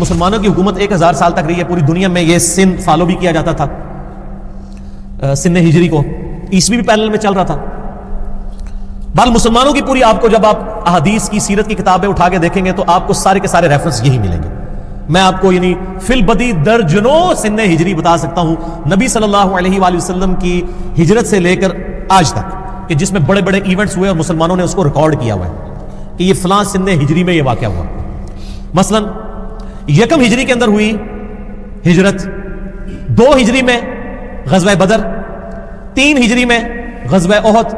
مسلمانوں کی حکومت 1000 سال تک رہی ہے پوری دنیا میں. یہ سن فالو بھی کیا جاتا تھا, سن ہجری کو, عیسوی بھی پیرل میں چل رہا تھا. بل مسلمانوں کی پوری, آپ کو جب آپ احادیث کی سیرت کی کتابیں اٹھا کے دیکھیں گے تو آپ کو سارے کے سارے ریفرنس یہی ملیں گے. میں آپ کو یعنی فی البدی درجنوں سن ہجری بتا سکتا ہوں نبی صلی اللہ علیہ وآلہ وسلم کی ہجرت سے لے کر آج تک, کہ جس میں بڑے بڑے ایونٹس ہوئے اور مسلمانوں نے اس کو ریکارڈ کیا ہوا ہے کہ یہ فلاں سن ہجری میں یہ واقعہ ہوا. مثلا یکم ہجری کے اندر ہوئی ہجرت, 2 ہجری میں غزوہ بدر, 3 ہجری میں غزوہ احد,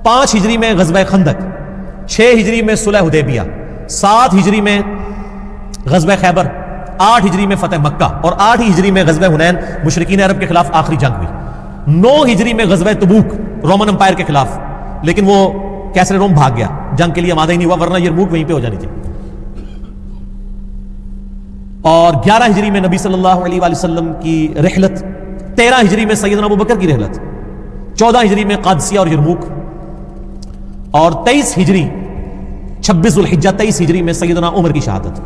5 ہجری میں غزوہ خندق, 6 ہجری میں صلح حدیبیہ, 7 ہجری میں غزوہ خیبر, 8 ہجری میں فتح مکہ, اور 8 ہجری میں غزوہ حنین مشرکین عرب کے خلاف آخری جنگ ہوئی. 9 ہجری میں غزوہ تبوک رومن امپائر کے خلاف, لیکن وہ کیسر روم بھاگ گیا, جنگ کے لیے آمادہ ہی نہیں ہوا, ورنہ یرموک وہیں پہ ہو جانی تھی. اور 11 ہجری میں نبی صلی اللہ علیہ وآلہ وسلم کی رحلت, 13 ہجری میں سیدنا ابوبکر کی رحلت, 14 ہجری میں قادسیہ اور یرموک, اور 23 ہجری 26 ذوالحجہ 23 ہجری میں سیدنا عمر کی شہادت.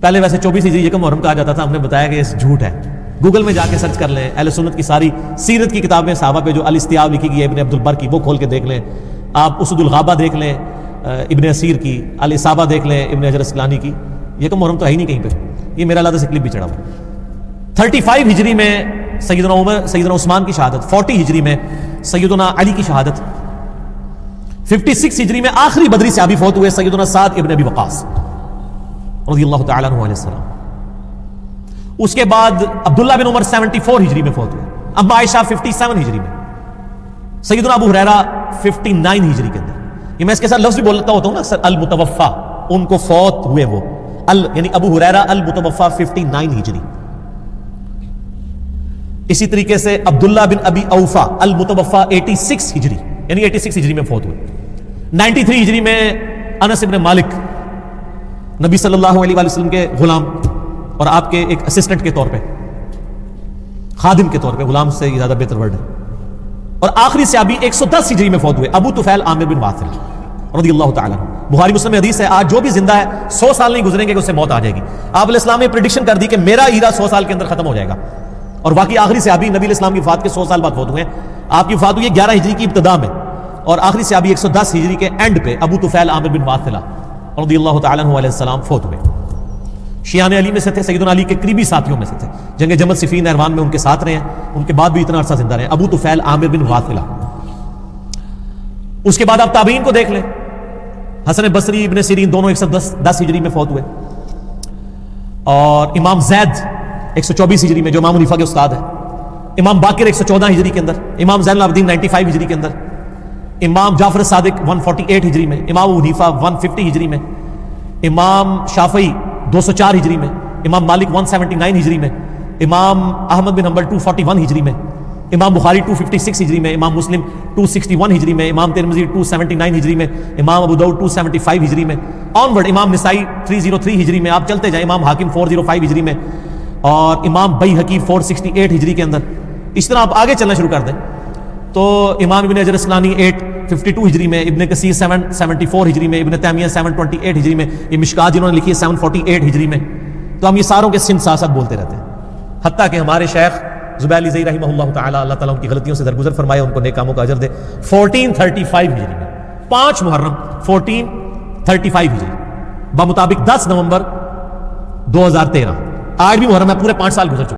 پہلے ویسے 24 ہجری یکم محرم کہا جاتا تھا, ہم نے بتایا کہ یہ جھوٹ ہے. گوگل میں جا کے سرچ کر لیں, اہل سنت کی ساری سیرت کی کتابیں صحابہ پہ جو الاستیاب لکھی گئی ہے ابن عبد البر کی, وہ کھول کے دیکھ لیں. آپ اسد الغابہ دیکھ لیں ابن اسیر کی, الاصابہ دیکھ لیں ابن حجر اسقلانی کی, یکم محرم تو ہے ہی نہیں کہیں پہ. یہ میرا علیحدہ سے کلپ بھی چڑھا ہوا. 35 ہجری میں سیدنا عثمان کی شہادت, 40 ہجری میں سیدنا علی کی شہادت, 56 ہجری میں آخری بدری صحابی فوت ہوئے سیدنا سعد ابن ابی وقاص رضی اللہ تعالیٰ عنہ علیہ السلام. اس کے بعد عبداللہ بن عمر 74 ہجری میں فوت ہوئے, اما عائشہ 57 ہجری میں, سیدنا ابو ہریرہ 59 ہجری کے اندر. یہ میں اس کے ساتھ لفظ بھی بولتا ہوتا ہوں نا اکثر, المتوفا, ان کو فوت ہوئے وہ, یعنی ابو ہریرہ المتوفا 59 ہجری. اسی طریقے سے عبداللہ بن ابی اوفا المتوفا 86 ہجری, یعنی 86 ہجری میں فوت ہوئے. 93 ہجری میں انس بن مالک, نبی صلی اللہ علیہ وآلہ وسلم کے غلام اور آپ کے ایک اسسٹنٹ کے طور پہ, خادم کے طور پہ, غلام سے زیادہ بہتر ورڈ ہے. اور آخری صحابی 110 ہجری میں فوت ہوئے ابو طفیل عامر بن واثل رضی اللہ تعالیٰ عنہ. بخاری مسلم میں حدیث ہے, آج جو بھی زندہ ہے 100 سال نہیں گزریں گے کہ اس سے موت آ جائے گی. آپ علیہ السلام نے پریڈکشن کر دی کہ میرا ایرا 100 سال کے اندر ختم ہو جائے گا, اور واقعی آخری صحابی نبی علیہ السلام کی وفات کے 100 سال بعد فوت ہوئے ہیں. آپ کی وفات ہوئی 11 ہجری کی ابتدا میں, اور آخری صحابی 110 ہجری کے اینڈ پہ ابو طفیل عامر بن واثلہ رضی اللہ تعالیٰ عنہ علیہ السلام فوت ہوئے. شیعان علی میں سے تھے, سیدنا علی کے قریبی ساتھیوں میں سے تھے, جنگ جمل صفین نہروان میں ان کے ساتھ رہے ہیں, ان کے بعد بھی اتنا عرصہ زندہ رہے, ابو طفیل عامر بن واثلہ. اس کے بعد آپ تابعین کو دیکھ لیں, حسن بصری ابن سیرین دونوں 110 ہجری میں فوت ہوئے, اور امام زید 124 ہجری میں جو امام حنیفہ کے استاد ہیں, امام باقر 114 ہجری کے اندر, امام زین العابدین 95 ہجری کے اندر, امام جعفر صادق 148 ہجری میں, امام ابو حنیفہ 150 ہجری میں, امام شافعی 204 ہجری میں, امام مالک 179 ہجری میں, امام احمد بن حنبل 241 ہجری میں, امام بخاری 256 ہجری میں, امام مسلم 261 ہجری میں, امام ترمذی 279 ہجری میں, امام ابو داؤد 275 ہجری میں, آنورڈ امام نسائی 303 ہجری میں, آپ چلتے جائیں, امام حاکم 405 ہجری میں, اور امام بیہقی 468 ہجری کے اندر. اس طرح آپ آگے چلنا شروع کر دیں تو امام ابن حجر اسقلانی 852 ہجری میں, ابن کثیر 774 ہجری میں, ابن تیمیہ 728 ہجری میں, یہ مشکات جنہوں نے لکھی ہے 748 ہجری میں. تو ہم یہ ساروں کے سن ساتھ بولتے رہتے ہیں, حتیٰ کہ ہمارے شیخ زبیر علی زئی رحمہ اللہ تعالیٰ, اللہ تعالیٰ ان کی غلطیوں سے درگزر فرمائے, ان کو نیک کاموں کا اجر دے, 1435 ہجری میں, 5 محرم 1435 ہجری بمطابق 10 نومبر 2013. آج بھی محرم ہے, پورے 5 سال گزر چکے.